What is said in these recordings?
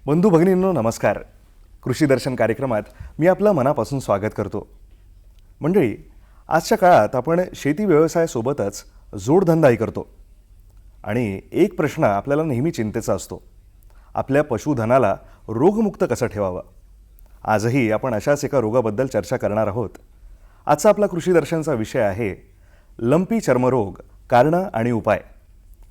बंधू भगिनींनो नमस्कार. कृषी दर्शन कार्यक्रमात मी आपलं मनापासून स्वागत करतो. मंडळी, आजच्या काळात आपण शेती व्यवसायासोबतच जोडधंदाही करतो आणि एक प्रश्न आपल्याला नेहमी चिंतेचा असतो, आपल्या पशुधनाला रोगमुक्त कसं ठेवावं. आजही आपण अशाच एका रोगाबद्दल चर्चा करणार आहोत. आजचा आपला कृषी दर्शनचा विषय आहे लंपी चर्मरोग, कारणं आणि उपाय.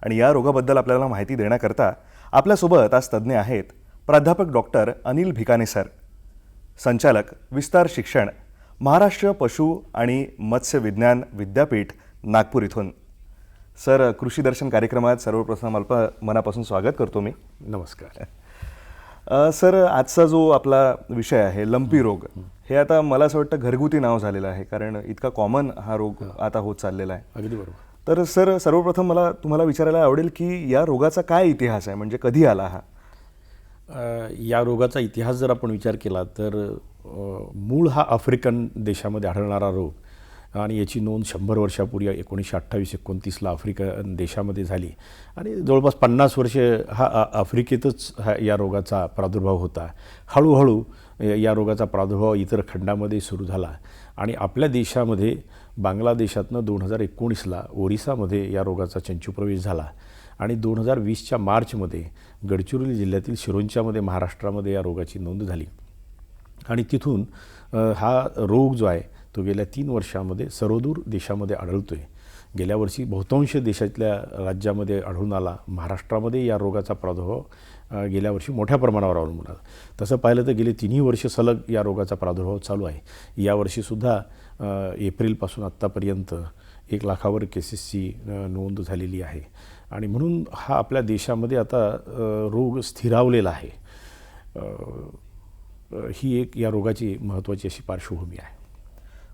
आणि या रोगाबद्दल आपल्याला माहिती देण्याकरता आपल्यासोबत आज तज्ज्ञ आहेत प्राध्यापक डॉक्टर अनिल भिकाणे सर, संचालक विस्तार शिक्षण, महाराष्ट्र पशु आणि मत्स्य विज्ञान विद्यापीठ, नागपूर इथून. सर, कृषी दर्शन कार्यक्रमात सर्वप्रथम मनापासून स्वागत करतो मी. नमस्कार. सर, आजचा जो आपला विषय आहे लंपी रोग, हे आता मला असं वाटतं घरगुती नाव झालेलं आहे, कारण इतका कॉमन हा रोग आता होत चाललेला आहे. अगदी बरोबर. तर सर, सर्वप्रथम मला तुम्हाला विचारायला आवडेल की या रोगाचा काय इतिहास आहे, म्हणजे कधी आला हा? या रोगाचा इतिहास जर आपण विचार केला तर मूळ हा आफ्रिकन देशामध्ये आढळणारा रोग आणि याची नोंद 100 वर्षापूर्वी 1928-29ला आफ्रिकन देशामध्ये झाली आणि जवळपास 50 वर्षे आफ्रिकेतच या रोगाचा प्रादुर्भाव होता. हळूहळू या रोगाचा प्रादुर्भाव इतर खंडामध्ये सुरू झाला आणि आपल्या देशामध्ये बांगलादेशातनं 2019ला ओरिसामध्ये या रोगाचा चंचू प्रवेश झाला आणि 2020च्या मार्चमध्ये गडचिरोली जिल्ह्यातील शिरोंच्यामध्ये महाराष्ट्रामध्ये या रोगाची नोंद झाली आणि तिथून हा रोग जो आहे तो गेल्या 3 वर्षामध्ये सर्वदूर देशामध्ये आढळतो आहे. गेल्या वर्षी बहुतांश देशातल्या राज्यामध्ये आढळून आला. महाराष्ट्रामध्ये या रोगाचा प्रादुर्भाव गेल्या वर्षी मोठ्या प्रमाणावर अवलंबून आला. तसं पाहिलं तर गेली 3ही वर्ष सलग या रोगाचा प्रादुर्भाव चालू आहे. यावर्षीसुद्धा एप्रिलपासून आत्तापर्यंत 1 लाखावर केसेसची नोंद झालेली आहे आणि म्हणून हा आपल्या देशामध्ये आता रोग स्थिरावलेला आहे. ही एक या रोगाची महत्त्वाची अशी पार्श्वभूमी आहे.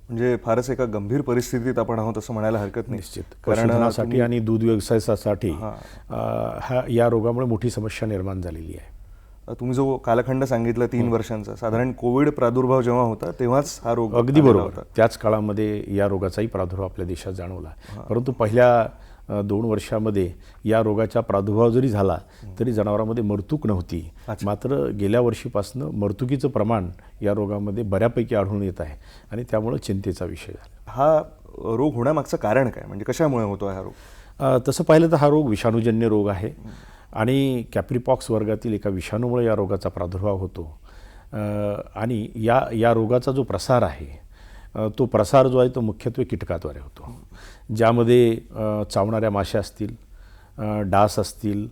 म्हणजे फारच एका गंभीर परिस्थितीत आपण आहोत असं म्हणायला हरकत नाही. निश्चित. पशुधनासाठी आणि दूध व्यवसायासाठी या रोगामुळे मोठी समस्या निर्माण झालेली आहे. तुम्ही जो कालखंड सांगितला 3 वर्षांचा, साधारण कोविड प्रादुर्भाव जेव्हा होता तेव्हाच हा रोग अगदी बरोबर. त्याच काळामध्ये या रोगाचाही प्रादुर्भाव आपल्या देशात जाणवला. परंतु पहिल्या 2 वर्षामध्ये या रोगाचा प्रादुर्भाव जरी झाला तरी जनावरांमध्ये मरतूक नव्हती. मात्र गेल्या वर्षीपासून मरतुकीचं प्रमाण या रोगामध्ये बऱ्यापैकी आढळून येत आहे आणि त्यामुळे चिंतेचा विषय झाला. हा रोग होण्यामागचं कारण काय, म्हणजे कशामुळे होतो हा रोग? तसं पाहिलं तर हा रोग विषाणूजन्य रोग आहे आणि कॅप्रीपॉक्स वर्गातील एका विषाणूमुळे या रोगाचा प्रादुर्भाव होतो आणि या रोगाचा जो प्रसार आहे तो प्रसार जो आहे तो मुख्यत्वे कीटकाद्वारे होतो, ज्यामध्ये चावणाऱ्या माश्या असतील, डास असतील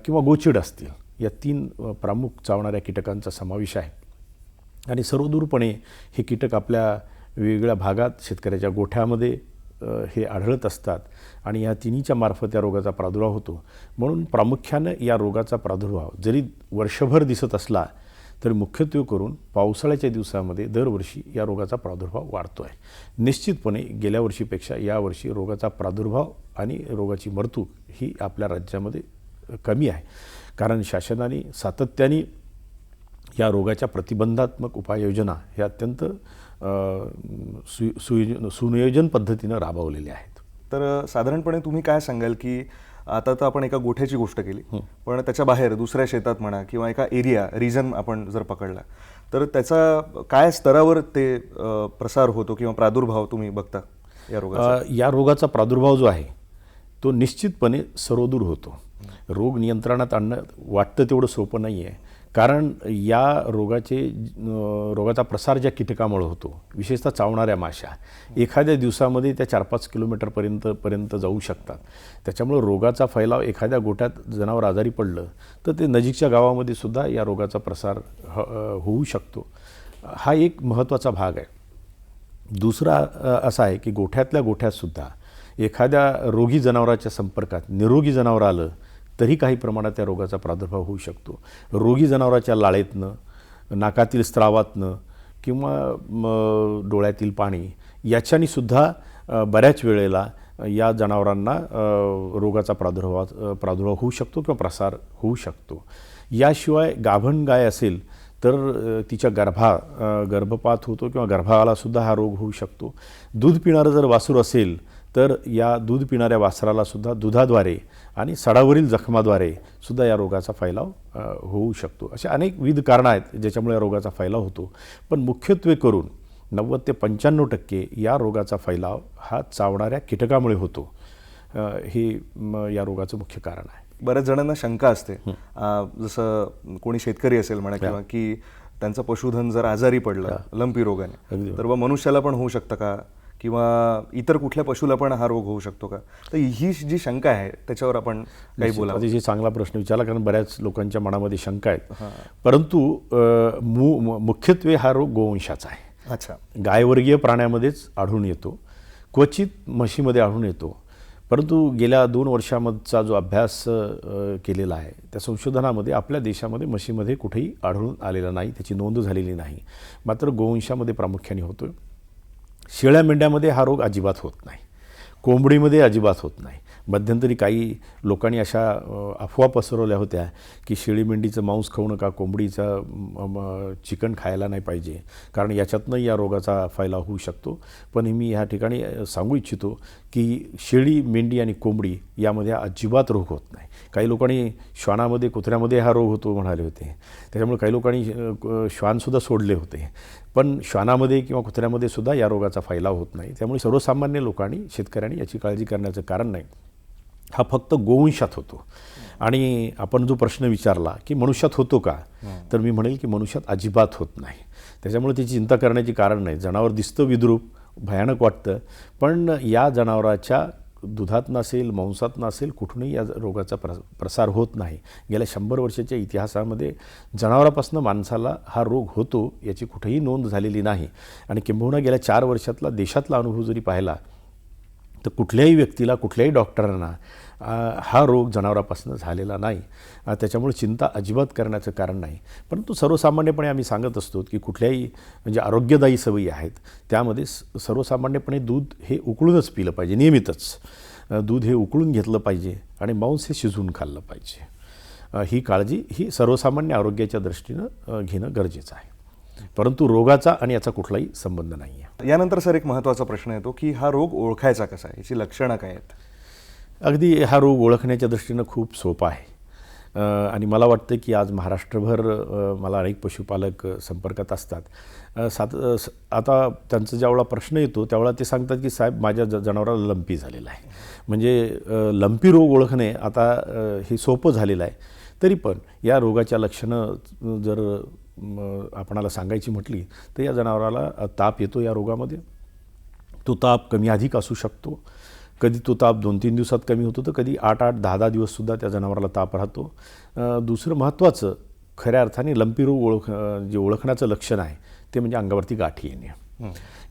किंवा गोचिड असतील, या 3 प्रमुख चावणाऱ्या कीटकांचा समावेश आहे. आणि सर्वदूरपणे हे कीटक आपल्या वेगवेगळ्या भागात शेतकऱ्याच्या गोठ्यामध्ये हे आढळत असतात आणि या तिन्हीच्या मार्फत या रोगाचा प्रादुर्भाव होतो. म्हणून प्रामुख्यानं या रोगाचा प्रादुर्भाव जरी वर्षभर दिसत असला तरी मुख्यत्वे करून पावसाळ्याच्या दिवसामध्ये दरवर्षी या रोगाचा प्रादुर्भाव वाढतो आहे. निश्चितपणे गेल्या वर्षीपेक्षा यावर्षी रोगाचा प्रादुर्भाव आणि रोगाची मरतूक ही आपल्या राज्यामध्ये कमी आहे, कारण शासनाने सातत्याने या रोगाच्या प्रतिबंधात्मक उपाययोजना ह्या अत्यंत सुनियोजन पद्धतीनं राबवलेल्या आहेत. तर साधारणपणे तुम्ही काय सांगाल की आता तर आपण एका गोठ्याची गोष्ट केली, पण त्याच्या बाहेर दुसऱ्या शेतात म्हणा किंवा एका रिजन आपण जर पकडला तर त्याचा काय स्तरावर ते प्रसार होतो किंवा प्रादुर्भाव तुम्ही बघता या रोगाचा? या रोगाचा प्रादुर्भाव जो आहे तो निश्चितपणे सर्वदूर होतो. रोग नियंत्रणात आणणं वाटतं तेवढं सोपं नाही आहे, कारण या रोगाचा प्रसार ज्या कीटकामुळे होतो, विशेषतः चावणाऱ्या माश्या एखाद्या दिवसामध्ये त्या 4-5 किलोमीटरपर्यंत जाऊ शकतात. त्याच्यामुळे रोगाचा फैलाव एखाद्या गोठ्यात जनावर आजारी पडलं तर ते नजीकच्या गावामध्ये सुद्धा या रोगाचा प्रसार होऊ शकतो. हा एक महत्त्वाचा भाग आहे. दुसरा असा आहे की गोठ्यातल्या गोठ्यातसुद्धा एखाद्या रोगी जनावराच्या संपर्कात निरोगी जनावर आलं तरी काही प्रमाणात त्या रोगाचा प्रादुर्भाव होऊ शकतो. रोगी जनावराच्या लाळेतनं, नाकातील स्त्रावातनं किंवा डोळ्यातील पाणी याच्यानीसुद्धा बऱ्याच वेळेला या जनावरांना रोगाचा प्रादुर्भाव होऊ शकतो किंवा प्रसार होऊ शकतो. याशिवाय गाभण गाय असेल तर तिच्या गर्भपात होतो किंवा गर्भालासुद्धा हा रोग होऊ शकतो. दूध पिणारं जर वासरू असेल तर या दूध पिणाऱ्या वासराला सुद्धा दुधाद्वारे आणि सडावरील जखमाद्वारे सुद्धा या रोगाचा फैलाव होऊ शकतो. असे अनेक विविध कारणं आहेत ज्याच्यामुळे या रोगाचा फैलाव होतो. पण मुख्यत्वे करून 90 ते 95% या रोगाचा फैलाव हा चावणाऱ्या कीटकामुळे होतो. हे या रोगाचं मुख्य कारण आहे. बऱ्याच जणांना शंका असते, जसं कोणी शेतकरी असेल म्हणा किंवा की त्यांचं पशुधन जर आजारी पडलं लंपी रोगाने, तर मनुष्याला पण होऊ शकतं का, किंवा इतर कुठल्या पशुला पण हा रोग होऊ शकतो का? तर ही जी शंका आहे त्याच्यावर आपण काही बोलावं. अतिशय चांगला प्रश्न विचारला, कारण बऱ्याच लोकांच्या मनामध्ये शंका आहेत. परंतु मुख्यत्वे हा रोग गोवंशाचा आहे. अच्छा. गायवर्गीय प्राण्यामध्येच आढळून येतो, क्वचित म्हशीमध्ये आढळून येतो. परंतु गेल्या 2 वर्षांमधचा जो अभ्यास केलेला आहे त्या संशोधनामध्ये आपल्या देशामध्ये म्हशीमध्ये कुठेही आढळून आलेला नाही, त्याची नोंद झालेली नाही. मात्र गोवंशामध्ये प्रामुख्याने होतो. शेळ्या मेंढ्यामध्ये हा रोग अजिबात होत नाही, कोंबडीमध्ये अजिबात होत नाही. मध्यंतरी काही लोकांनी अशा अफवा पसरवल्या होत्या की शेळी मेंढीचं मांस खाऊ नका, कोंबडीचं चिकन खायला नाही पाहिजे, कारण याच्यातनं या रोगाचा फैलाव होऊ शकतो. पण मी ह्या ठिकाणी सांगू इच्छितो की शेळी, मेंढी आणि कोंबडी यामध्ये अजिबात रोग होत नाही. काही लोकांनी श्वानामध्ये, कुत्र्यामध्ये हा रोग होतो म्हणाले होते, त्याच्यामुळे काही लोकांनी श्वानसुद्धा सोडले होते. पण श्वानामध्ये किंवा कुत्र्यामध्ये सुद्धा या रोगाचा फैलाव होत नाही. त्यामुळे सर्वसामान्य लोकांनी, शेतकऱ्यांनी याची काळजी करण्याचं कारण नाही. हा फक्त गोवंशात होतो. आणि आपण जो प्रश्न विचारला की मनुष्यात होतो का, तर मी म्हणेल की मनुष्यात अजिबात होत नाही. त्याच्यामुळे त्याची चिंता करण्याची कारण नाही. जनावर दिसतं विद्रूप, भयानक वाटतं, पण या जनावराच्या दुधात नसेल, मांसात नसेल, कुठूनही या रोगाचा प्रसार होत नाही. गेल्या 100 वर्षाच्या इतिहासामध्ये जनावरापासून माणसाला हा रोग होतो याची कुठेही नोंद झालेली नाही. आणि किंबहुना गेल्या 4 वर्षातला देशातला अनुभव जरी पाहिला तर कुठल्याही व्यक्तीला, कुठल्याही डॉक्टरांना हा रोग जनावरापासून झालेला नाही. त्याच्यामुळे चिंता अजिबात करण्याचं कारण नाही. परंतु सर्वसामान्यपणे आम्ही सांगत असतो की कुठल्याही म्हणजे आरोग्यदायी सवयी आहेत, त्यामध्ये सर्वसामान्यपणे दूध हे उकळूनच पिलं पाहिजे, नियमितच दूध हे उकळून घेतलं पाहिजे आणि मांस हे शिजवून खाल्लं पाहिजे. ही काळजी ही सर्वसामान्य आरोग्याच्या दृष्टीनं घेणं गरजेचं आहे. परंतु रोगाचा आणि याचा कुठलाही संबंध नाही आहे. यानंतर सर एक महत्त्वाचा प्रश्न येतो की हा रोग ओळखायचा कसा, याची लक्षणं काय आहेत? अगदी हा रोग ओळखण्याच्या दृष्टीनं खूप सोपा आहे. आणि मला वाटतं की आज महाराष्ट्रभर मला अनेक पशुपालक संपर्कात असतात. आता त्यांचा ज्यावेळा प्रश्न येतो त्यावेळा ते सांगतात की साहेब माझ्या जनावराला लंपी झालेला आहे. म्हणजे लंपी रोग ओळखणे आता हे सोपं झालेलं आहे. तरी पण या रोगाच्या लक्षणं जर आपणाला सांगायची म्हटली तर या जनावराला ताप येतो. या रोगामध्ये तो ताप कमी अधिक असू शकतो. कधी तो ताप 2-3 दिवसात कमी होतो, तर कधी 8-8, 10-10 दिवससुद्धा त्या जनावराला ताप राहतो. दुसरं महत्त्वाचं खऱ्या अर्थाने लंपी रोग जे ओळखण्याचं लक्षण आहे ते म्हणजे अंगावरती गाठी येणे.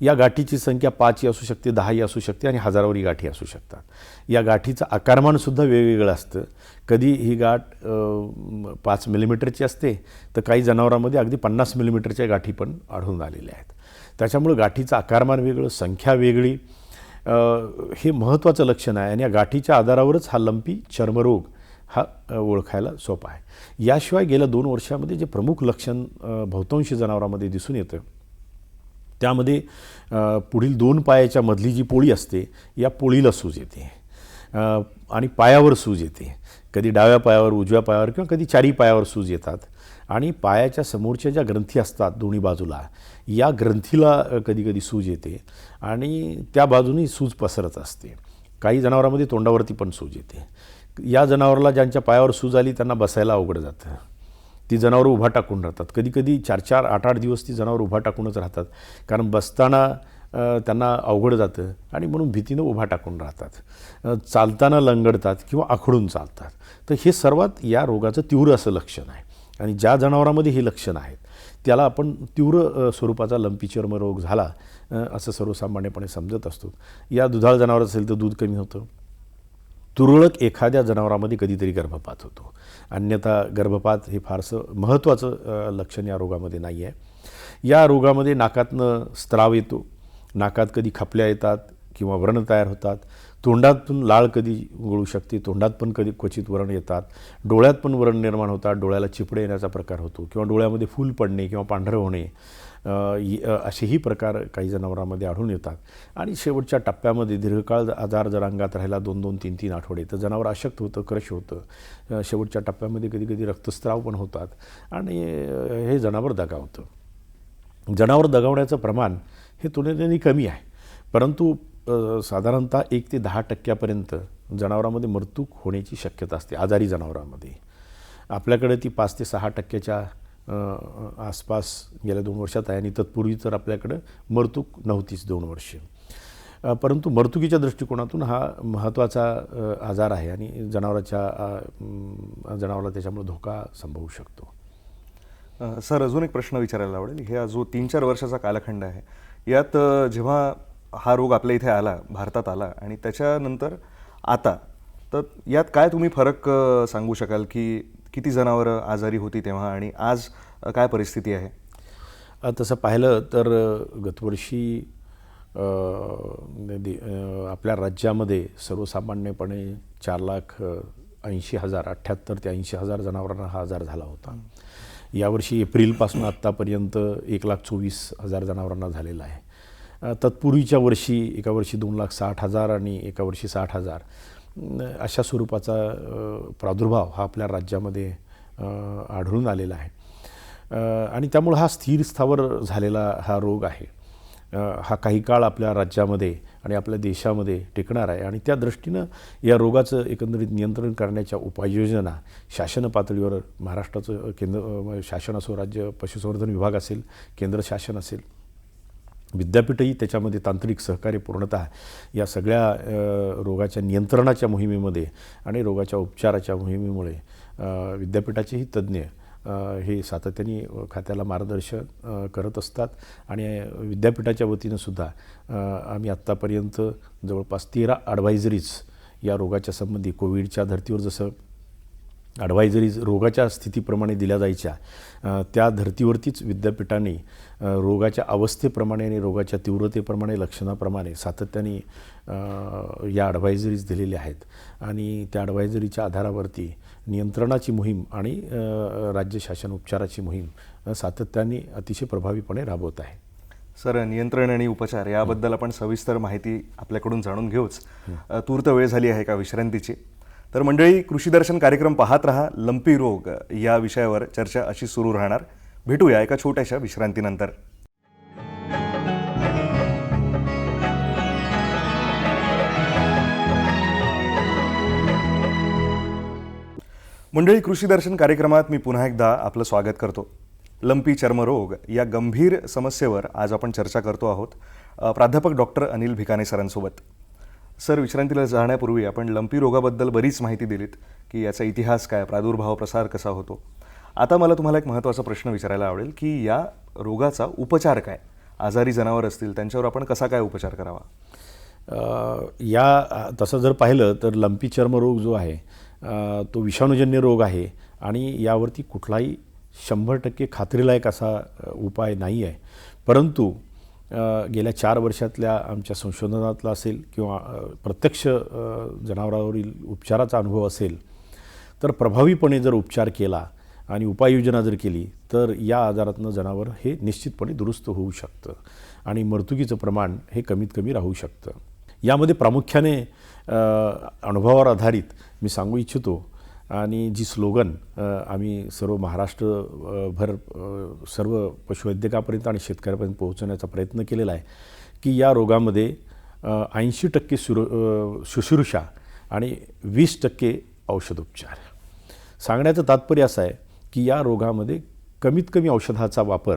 या गाठीची संख्या 5ही असू शकते, 10ही असू शकते आणि हजारावरी गाठी असू शकतात. या गाठीचं आकारमानसुद्धा वेगवेगळं असतं. कधी ही गाठ 5 मिलीमीटरची असते, तर काही जनावरांमध्ये अगदी 50 मिलीमीटरच्या गाठी पण आढळून आलेल्या आहेत. त्याच्यामुळे गाठीचं आकारमान वेगळं, संख्या वेगळी, हे महत्त्वाचं लक्षण आहे. आणि या गाठीच्या आधारावरच हा लंपी चर्मरोग हा ओळखायला सोपा आहे. याशिवाय गेल्या 2 वर्षामध्ये जे प्रमुख लक्षण बहुतांशी जनावरांमध्ये दिसून येतं त्यामध्ये पुढील 2 पायाच्या मधली जी पोळी असते या पोळीला सूज येते आणि पायावर सूज येते. कधी डाव्या पायावर, उजव्या पायावर किंवा कधी 4ही पायावर सूज येतात. आणि पायाच्या समोरच्या ज्या ग्रंथी असतात दोन्ही बाजूला, या ग्रंथीला कधी कधी सूज येते आणि त्या बाजूनी सूज पसरत असते. काही जनावरांमध्ये तोंडावरती पण सूज येते. या जनावराला ज्यांच्या पायावर सूज आली त्यांना बसायला अवघड जातं. ती जनावरं उभा टाकून राहतात. कधीकधी 4-4, 8-8 दिवस ती जनावरं उभा टाकूनच राहतात, कारण बसताना त्यांना अवघड जातं आणि म्हणून भीतीनं उभा टाकून राहतात. चालताना लंगडतात किंवा आखडून चालतात. तर हे सर्वात या रोगाचं तीव्र असं लक्षण आहे. आणि ज्या जनावरांमध्ये हे लक्षण आहेत त्याला आपण तीव्र स्वरूपाचा लंपी चर्मरोग झाला असं सर्वसामान्यपणे समजत असतो. या दुधाळ जनावर असेल तर दूध कमी होतं. तुरळक एखाद्या जनावरांमध्ये कधीतरी गर्भपात होतो, अन्यथा गर्भपात हे फारसं महत्त्वाचं लक्षण या रोगामध्ये नाही आहे. या रोगामध्ये नाकातनं स्त्राव येतो, नाकात कधी खपल्या येतात किंवा व्रण तयार होतात, तोंडातून लाळ कधी गळू शकते, तोंडात पण कधी क्वचित व्रण येतात, डोळ्यात पण व्रण निर्माण होतात, डोळ्याला चिपडे येण्याचा प्रकार होतो किंवा डोळ्यामध्ये फूल पडणे किंवा पांढरं होणे, असेही प्रकार काही जनावरांमध्ये आढळून येतात. आणि शेवटच्या टप्प्यामध्ये दीर्घकाळ आजार जर अंगात राहिला 2-2, 3-3 आठवडे तर जनावर अशक्त होतं, क्रश होतं. शेवटच्या टप्प्यामध्ये कधी रक्तस्राव पण होतात आणि हे जनावर दगावतं. जनावर दगावण्याचं प्रमाण हे तुलनेने कमी आहे, परंतु साधारणतः 1 ते 10% जनावरांमध्ये मृत्यू होण्याची शक्यता असते आजारी जनावरांमध्ये. आपल्याकडे ती 5 ते 6% आसपास गेल्या 2 वर्षात आहे आणि तत्पूर्वी तर आपल्याकडं मृत्यू नव्हतीच 2 वर्ष. परंतु मर्तुकीच्या दृष्टिकोनातून हा महत्त्वाचा आजार आहे आणि जनावराला त्याच्यामुळे धोका संभवू शकतो. सर, अजून एक प्रश्न विचारायला आवडेल. हा जो 3-4 वर्षाचा कालखंड आहे, यात जेव्हा हा रोग आपल्या इथे आला, भारतात आला आणि त्याच्यानंतर आता, तर यात काय तुम्ही फरक सांगू शकाल की किती जनावरं आजारी होती तेव्हा आणि आज काय परिस्थिती आहे? तसं पाहिलं तर गतवर्षी आपल्या राज्यामध्ये सर्वसामान्यपणे 4,80,000 78 ते 80,000 जनावरांना हा आजार झाला होता. यावर्षी एप्रिलपासून आत्तापर्यंत 1,24,000 जनावरांना झालेला आहे. तत्पूर्वीच्या वर्षी एका वर्षी 2,60,000 आणि एका वर्षी 60,000 अशा स्वरूपाचा प्रादुर्भाव हा आपल्या राज्यामध्ये आढळून आलेला आहे. आणि त्यामुळे हा स्थिर स्थावर झालेला हा रोग आहे. हा काही काळ आपल्या राज्यामध्ये आणि आपल्या देशामध्ये टिकणार आहे आणि त्या दृष्टीनं या रोगाचं एकंदरीत नियंत्रण करण्याच्या उपाययोजना शासन पातळीवर महाराष्ट्राचं केंद्र शासन असो, राज्य पशुसंवर्धन विभाग असेल, केंद्र शासन असेल, विद्यापीठही त्याच्यामध्ये तांत्रिक सहकार्य पूर्णतः या सगळ्या रोगाच्या नियंत्रणाच्या मोहिमेमध्ये आणि रोगाच्या उपचाराच्या मोहिमेमुळे विद्यापीठाचेही तज्ज्ञ हे सातत्याने खात्याला मार्गदर्शन करत असतात. आणि विद्यापीठाच्या वतीनं सुद्धा आम्ही आत्तापर्यंत जवळपास 13 ॲडवायझरीज या रोगाच्या संबंधी कोविडच्या धर्तीवर जसं ॲडवायझरीज रोगाच्या स्थितीप्रमाणे दिल्या जायच्या, त्या धर्तीवरतीच विद्यापीठाने रोगाच्या अवस्थेप्रमाणे आणि रोगाच्या तीव्रतेप्रमाणे, लक्षणाप्रमाणे सातत्याने या ॲडवायझरीज दिलेल्या आहेत. आणि त्या ॲडवायझरीच्या आधारावरती नियंत्रणाची मोहीम आणि राज्य शासन उपचाराची मोहीम सातत्याने अतिशय प्रभावीपणे राबवत आहे. सर, नियंत्रण आणि उपचार याबद्दल आपण सविस्तर माहिती आपल्याकडून जाणून घेऊच. तूर्त वेळ झाली आहे का विश्रांतीची? तर मंडळी, कृषीदर्शन कार्यक्रम पाहत रहा. लंपी रोग या विषयावर चर्चा अशी सुरू राहणार. भेटूया एका छोट्याशा विश्रांतीनंतर. मंडळी, कृषीदर्शन कार्यक्रमात मी पुन्हा एकदा आपलं स्वागत करतो. लंपी चर्मरोग या गंभीर समस्येवर आज आपण चर्चा करतो आहोत प्राध्यापक डॉक्टर अनिल भिकाणे सरांसोबत. सर, विश्रांतीला जाण्यापूर्वी आपण लंपी रोगाबद्दल बरीच माहिती दिलीत की याचा इतिहास काय, प्रादुर्भाव, प्रसार कसा होतो. आता मला तुम्हाला एक महत्त्वाचा प्रश्न विचारायला आवडेल की या रोगाचा उपचार काय? आजारी जनावर असतील त्यांच्यावर आपण कसा काय उपचार करावा? तसं जर पाहिलं तर लंपी चर्मरोग जो आहे तो विषाणूजन्य रोग आहे आणि यावरती कुठलाही 100% खात्रीलायक असा उपाय नाही आहे. परंतु गेल्या 4 वर्षातल्या आमच्या संशोधनातला असेल किंवा प्रत्यक्ष जनावरांवरील उपचाराचा अनुभव असेल तर प्रभावीपणे जर उपचार केला आणि उपाययोजना जर केली तर या आजारातनं जनावर हे निश्चितपणे दुरुस्त होऊ शकतं आणि मृत्यूचं प्रमाण हे कमीत कमी राहू शकतं. यामध्ये प्रामुख्याने अनुभवावर आधारित मी सांगू इच्छितो आणि जी स्लोगन आम्ही सर्व महाराष्ट्रभर सर्व पशुवैद्यकापर्यंत आणि शेतकऱ्यापर्यंत पोहोचवण्याचा प्रयत्न केलेला आहे की या रोगामध्ये 80% शुश्रूषा आणि 20% औषधोपचार. सांगण्याचं तात्पर्य असं आहे की या रोगामध्ये कमीत कमी औषधाचा वापर,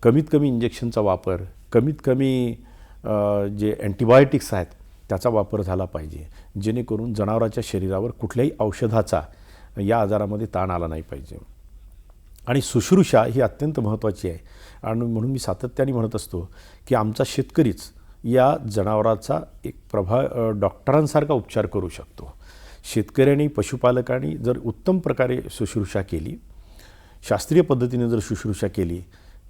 कमीत कमी इंजेक्शनचा वापर, कमीत कमी जे अँटीबायोटिक्स आहेत त्याचा वापर झाला पाहिजे, जेणेकरून जनावराच्या शरीरावर कुठल्याही औषधाचा या आजारामध्ये ताण आला नाही पाहिजे. आणि शुश्रूषा ही अत्यंत महत्त्वाची आहे आणि म्हणून मी सातत्याने म्हणत असतो की आमचा शेतकरीच या जनावराचा एक डॉक्टरांसारखा उपचार करू शकतो. शेतकऱ्यांनी, पशुपालकांनी जर उत्तम प्रकारे शुश्रूषा केली, शास्त्रीय पद्धतीने जर शुश्रूषा केली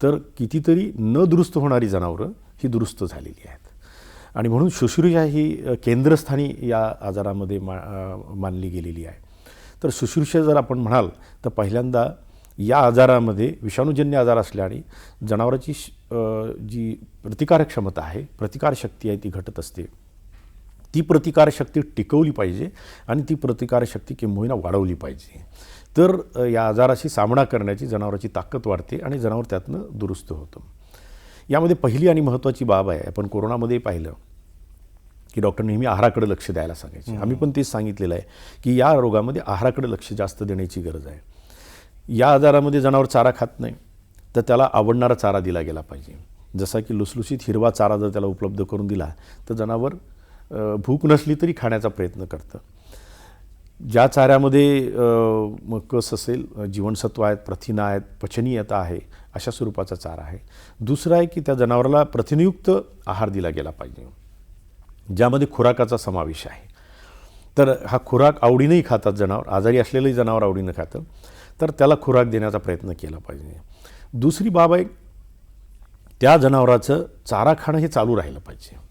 तर कितीतरी न दुरुस्त होणारी जनावरं ही दुरुस्त झालेली आहेत. आणि म्हणून शुश्रूषा ही केंद्रस्थानी या आजारामध्ये मानली गेलेली आहे. तर शुश्रूषा जर आपण म्हणाल तर पहिल्यांदा या आजारामध्ये विषाणूजन्य आजार असल्याने जनावराची जी प्रतिकारक क्षमता आहे, प्रतिकारशक्ती आहे ती घटत असते. ती प्रतिकारशक्ती टिकवली पाहिजे आणि ती प्रतिकारशक्ती किंबहुना वाढवली पाहिजे. तर या आजाराशी सामना करण्याची जनावराची ताकद वाढते आणि जनावर त्यातनं दुरुस्त होतं. यामध्ये पहिली आणि महत्त्वाची बाब आहे, आपण कोरोनामध्ये पाहिलं की डॉक्टर नेहमी आहाराकडे लक्ष द्यायला सांगायचे. आम्ही पण तेच सांगितलेलं आहे की या रोगामध्ये आहाराकडे लक्ष जास्त देण्याची गरज आहे. या आजारामध्ये जनावर चारा खात नाही तर त्याला आवडणारा चारा दिला गेला पाहिजे. जसा की लुसलुसीत हिरवा चारा जर त्याला उपलब्ध करून दिला तर जनावर भूक नसली तरी खाण्याचा प्रयत्न करतं. ज्या चाऱ्यामध्ये कस असेल, जीवनसत्व आहेत, प्रथिनं आहेत, पचनीयता आहे, अशा स्वरूपाचा चारा आहे. दुसरा आहे की त्या जनावराला प्रथिनयुक्त आहार दिला गेला पाहिजे ज्यामध्ये खुराकाचा समावेश आहे. तर हा खुराक आवडीनंही खातात जनावर, आजारी असलेलंही जनावर आवडीनं खातं, तर त्याला खुराक देण्याचा प्रयत्न केला पाहिजे. दुसरी बाब आहे त्या जनावराचं चारा खाणं हे चालू राहिलं पाहिजे.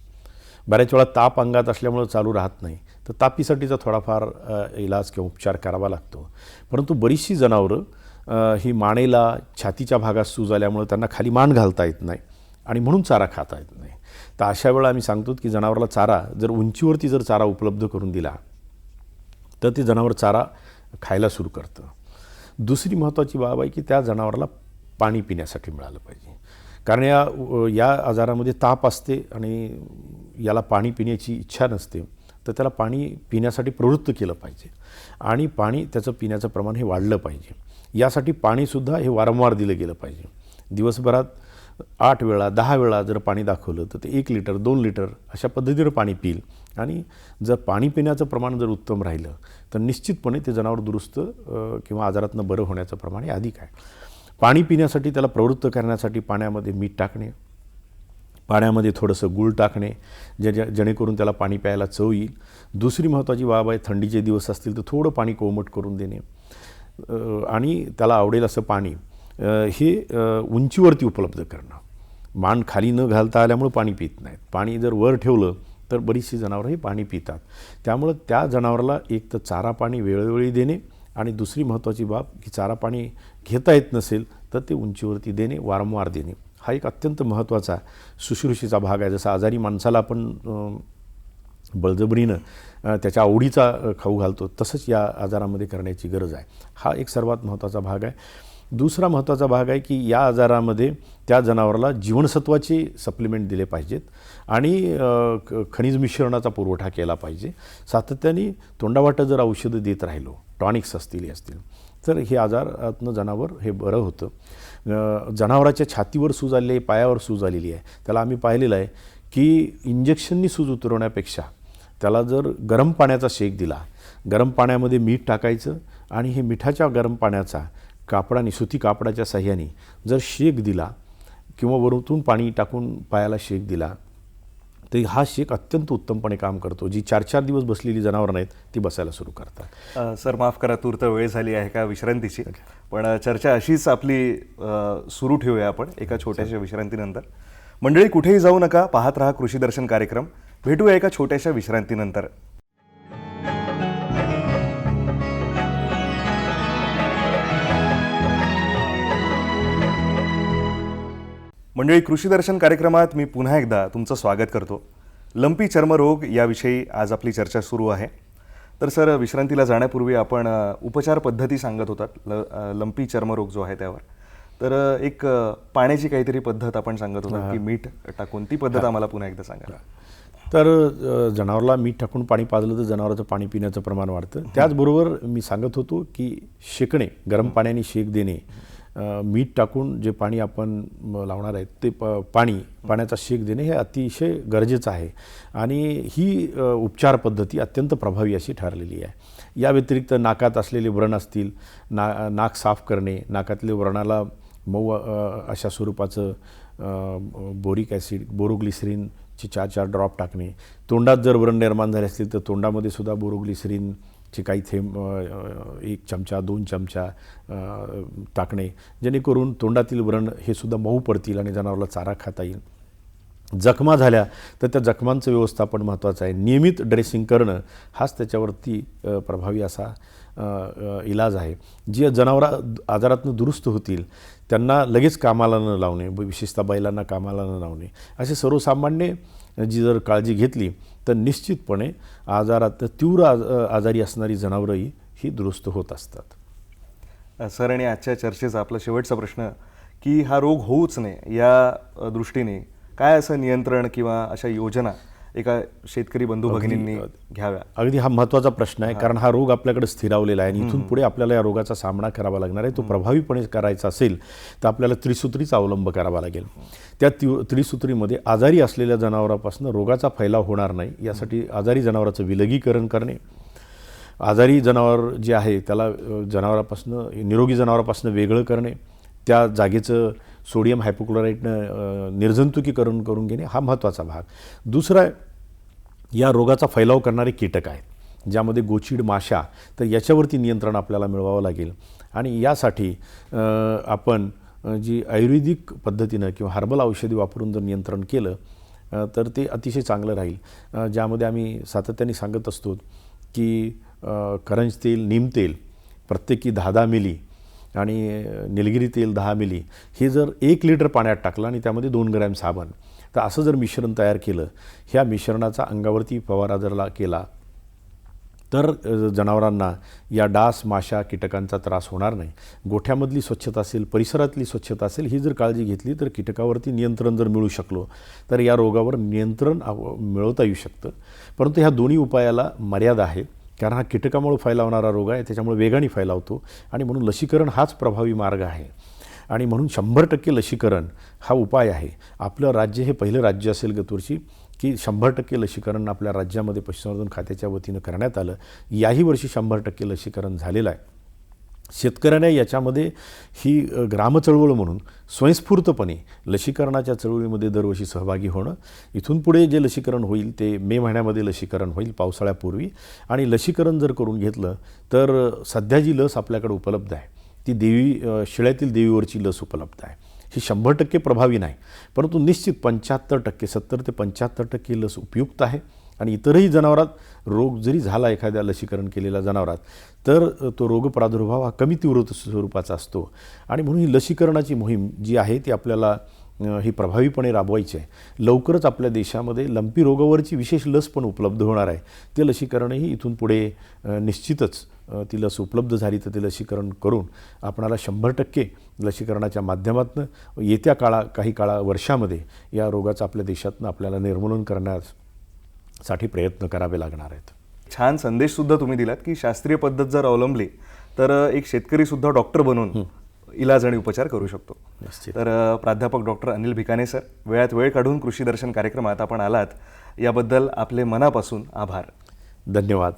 बऱ्याच वेळा ताप अंगात असल्यामुळं चालू राहत नाही, तर तापीसाठीचा थोडाफार इलाज किंवा उपचार करावा लागतो. परंतु बरीचशी जनावरं ही मानेला, छातीच्या भागात सूज आल्यामुळं त्यांना खाली मान घालता येत नाही आणि म्हणून चारा खाता येत नाही. तर अशा वेळा आम्ही सांगतो की जनावराला चारा जर उंचीवरती जर चारा उपलब्ध करून दिला तर ते जनावर चारा खायला सुरू करतं. दुसरी महत्त्वाची बाब आहे की त्या जनावराला पाणी पिण्यासाठी मिळालं पाहिजे. कारण या आजारामध्ये ताप असते आणि याला पाणी पिण्याची इच्छा नसते, तर त्याला पाणी पिण्यासाठी प्रवृत्त केलं पाहिजे आणि पाणी त्याचं पिण्याचं प्रमाण हे वाढलं पाहिजे. यासाठी पाणीसुद्धा हे वारंवार दिलं गेलं पाहिजे. दिवसभरात 8 वेळा 10 वेळा जर पाणी दाखवलं तर ते 1 लिटर 2 लिटर अशा पद्धतीनं पाणी पिईल. आणि जर पाणी पिण्याचं प्रमाण जर उत्तम राहिलं तर निश्चितपणे ते जनावर दुरुस्त किंवा आजारातनं बरं होण्याचं प्रमाण हे अधिक आहे. पाणी पिण्यासाठी त्याला प्रवृत्त करण्यासाठी पाण्यामध्ये मीठ टाकणे, पाण्यामध्ये थोडंसं गूळ टाकणे, जेणेकरून त्याला पाणी प्यायला चव येईल. दुसरी महत्त्वाची बाब आहे, थंडीचे दिवस असतील तर थोडं पाणी कोमट करून देणे आणि त्याला आवडेल असं पाणी हे उंचीवरती उपलब्ध करणं. मान खाली न घालता आल्यामुळं पाणी पित नाहीत. पाणी जर वर ठेवलं तर बरीचशी जनावरं ही पाणी पितात. त्यामुळं त्या जनावराला एक तर चारा पाणी वेळोवेळी देणे आणि दुसरी महत्त्वाची बाब की चारा पाणी घेता येत नसेल तर ते उंचीवरती देणे, वारंवार देणे, हा एक अत्यंत महत्त्वाचा शुश्रूषेचा भाग आहे. जसं आजारी माणसाला आपण बळजबरीनं त्याच्या आवडीचा खाऊ घालतो, तसंच या आजारामध्ये करण्याची गरज आहे. हा एक सर्वात महत्त्वाचा भाग आहे. दुसरा महत्त्वाचा भाग आहे की या आजारामध्ये त्या जनावराला जीवनसत्वाचे सप्लिमेंट दिले पाहिजेत आणि खनिज मिश्रणाचा पुरवठा केला पाहिजे. सातत्याने तोंडावाटं जर औषधं देत राहिलो, टॉनिक्स असतील तर हे आजारातनं जनावर हे बरं होतं. जनावराच्या छातीवर सूज आलेली आहे, पायावर सूज आलेली आहे, त्याला आम्ही पाहिलेलं आहे की इंजेक्शननी सूज उतरवण्यापेक्षा त्याला जर गरम पाण्याचा शेक दिला, गरम पाण्यामध्ये मीठ टाकायचं आणि हे मिठाच्या गरम पाण्याचा कापडाने, सुती कापडाच्या साह्याने जर शेक दिला किंवा वरून पाणी टाकून पायाला शेक दिला तर हा शेक अत्यंत उत्तमपणे काम करतो. जी 4-4 दिवस बसलेली जनावरं नाहीत ती बसायला सुरू करतात. सर माफ करा, तूर्त वेळ झाली आहे का विश्रांतीची, पण चर्चा अशीच आपली सुरू ठेवूया आपण एका छोट्याशा विश्रांतीनंतर. मंडळी कुठेही जाऊ नका, पाहत रहा कृषी दर्शन कार्यक्रम. भेटूया एका छोट्याशा विश्रांतीनंतर. मंडळी, कृषी दर्शन कार्यक्रमात मी पुन्हा एकदा तुमचं स्वागत करतो. लंपी चर्मरोग याविषयी आज आपली चर्चा सुरू आहे. तर सर, विश्रांतीला जाण्यापूर्वी आपण उपचार पद्धती सांगत होतात लंपी चर्मरोग जो आहे त्यावर. तर एक पाण्याची काहीतरी पद्धत आपण सांगत होता की मीठ टाकून, ती पद्धत आम्हाला पुन्हा एकदा सांगा. तर जनावराला मीठ टाकून पाणी पाजलं तर जनावराचं पाणी पिण्याचं प्रमाण वाढतं. त्याचबरोबर मी सांगत होतो की शेकणे, गरम पाण्याने शेक देणे, मीठ टाकून जे पाणी आपण लावणार आहे ते पाण्याचा शेक देणे हे अतिशय गरजेचं आहे आणि ही उपचार पद्धती अत्यंत प्रभावी अशी ठरलेली आहे. या व्यतिरिक्त नाकात असलेले व्रण असतील, नाक साफ करणे, नाकातल्या व्रणाला मऊ अशा स्वरूपाचं बोरिक ॲसिड, बोरोग्लिसरीनचे 4-4 ड्रॉप टाकणे. तोंडात जर व्रण निर्माण झाले असतील तर तोंडामध्ये सुद्धा बोरोग्लिसरीनचे काही थेंब 1 चमचा 2 चमचा टाकणे, जेणेकरून तोंडातील व्रण हे सुद्धा मऊ पडतील आणि जनावराला चारा खाता येईल. जखमा झाल्या तर त्या जखमांचं व्यवस्थापन महत्त्वाचं आहे. नियमित ड्रेसिंग करणं हाच त्याच्यावरती प्रभावी असा इलाज आहे. जे जनावरं आजारातून दुरुस्त होतील त्यांना लगेच कामाला न लावणे, विशेषतः बैलांना कामाला न लावणे, असे सर्वसामान्य जी जर काळजी घेतली तर निश्चितपणे आजारात तीव्र आजारी असणारी जनावरंही ही दुरुस्त होत असतात. सर, आणि आजच्या चर्चेचा आपला शेवटचा प्रश्न की हा रोग होऊच नये या दृष्टीने काय असं नियंत्रण किंवा अशा योजना एका शेतकरी बंधू भगिनींनी घ्याव्या? अगदी हा महत्त्वाचा प्रश्न आहे, कारण हा रोग आपल्याकडे स्थिरावलेला आहे आणि इथून पुढे आपल्याला या रोगाचा सामना करावा लागणार आहे. तो प्रभावीपणे करायचा असेल तर आपल्याला त्रिसूत्रीचा अवलंब करावा लागेल. त्या त्रिसूत्रीमध्ये आजारी असलेल्या जनावरांपासून रोगाचा फैलाव होणार नाही यासाठी आजारी जनावरांचं विलगीकरण करणे, आजारी जनावर जे आहे त्याला निरोगी जनावरापासून वेगळं करणे, त्या जागेचं सोडियम हायपोक्लोराईटनं निर्जंतुकीकरण करून घेणे हा महत्त्वाचा भाग. दुसरा, या रोगाचा फैलाव करणारे कीटक आहेत ज्यामध्ये गोचीड, माशा, तर याच्यावरती नियंत्रण आपल्याला मिळवावं लागेल. आणि यासाठी आपण जी आयुर्वेदिक पद्धतीनं किंवा हर्बल औषधी वापरून जर नियंत्रण केलं तर ते अतिशय चांगलं राहील. ज्यामध्ये आम्ही सातत्याने सांगत असतो की करंज तेल, नीम तेल प्रत्येकी 10-10 मिली आणि निलगिरी तेल 10 मिली हे जर 1 लिटर पाण्यात टाकलं आणि त्यामध्ये 2 ग्रॅम साबण, तर असं जर मिश्रण तयार केलं, ह्या मिश्रणाचा अंगावरती फवारा जर केला तर जनावरांना या डास, माशा, कीटकांचा त्रास होणार नाही. गोठ्यामधली स्वच्छता असेल, परिसरातली स्वच्छता असेल, ही जर काळजी घेतली तर कीटकावरती नियंत्रण जर मिळू शकलो तर या रोगावर नियंत्रण मिळवता येऊ शकतं. परंतु ह्या दोन्ही उपायाला मर्यादा आहे, कारण हा कीटकामुळे फैलावणारा रोग आहे, त्याच्यामुळे वेगाने फैलावतो आणि म्हणून लसीकरण हाच प्रभावी मार्ग आहे. आणि म्हणून 100% लसीकरण हा उपाय आहे. आपलं राज्य हे पहिलं राज्य असेल गतूरची की 100% लसीकरण आपल्या राज्यामध्ये पशुसंवर्धन खात्याच्या वतीनं करण्यात आलं. याही वर्षी 100% लसीकरण झालेलं आहे. शेतकऱ्यांना याच्यामध्ये ही ग्रामचळवळ म्हणून स्वयंस्फूर्तपणे लसीकरणाच्या चळवळीमध्ये दरवर्षी सहभागी होणं. इथून पुढे जे लसीकरण होईल ते मे महिन्यामध्ये लसीकरण होईल, पावसाळ्यापूर्वी. आणि लसीकरण जर करून घेतलं तर सध्या जी लस आपल्याकडे उपलब्ध आहे ती शिळ्यातील देवीवरची लस उपलब्ध आहे. ही 100% प्रभावी नाही, परंतु निश्चित 75%, 70 ते 75% लस उपयुक्त आहे. आणि इतरही जनावरात रोग जरी झाला एखाद्या लसीकरण केलेल्या जनावरात तर तो रोग प्रादुर्भाव हा कमी तीव्र स्वरूपाचा असतो. आणि म्हणून ही लसीकरणाची मोहीम जी आहे ती आपल्याला ही प्रभावीपणे राबवायची आहे. लवकरच आपल्या देशामध्ये लंपी रोगावरची विशेष लस पण उपलब्ध होणार आहे. ते लसीकरणही इथून पुढे निश्चितच ती लस उपलब्ध झाली तर ते लसीकरण करून आपणाला 100% लसीकरणाच्या माध्यमातून येत्या काही वर्षामध्ये या रोगाचं आपल्या देशातून आपल्याला निर्मूलन करण्यासाठी प्रयत्न करावे लागणार आहेत. छान संदेशसुद्धा तुम्ही दिलात की शास्त्रीय पद्धत जर अवलंबली तर एक शेतकरीसुद्धा डॉक्टर बनून इलाज आणि उपचार करू शकतो. तर प्राध्यापक डॉक्टर अनिल भिकाणे सर, वेळात वेळ काढून कृषी दर्शन कार्यक्रमात आपण आलात याबद्दल आपले मनापासून आभार. धन्यवाद.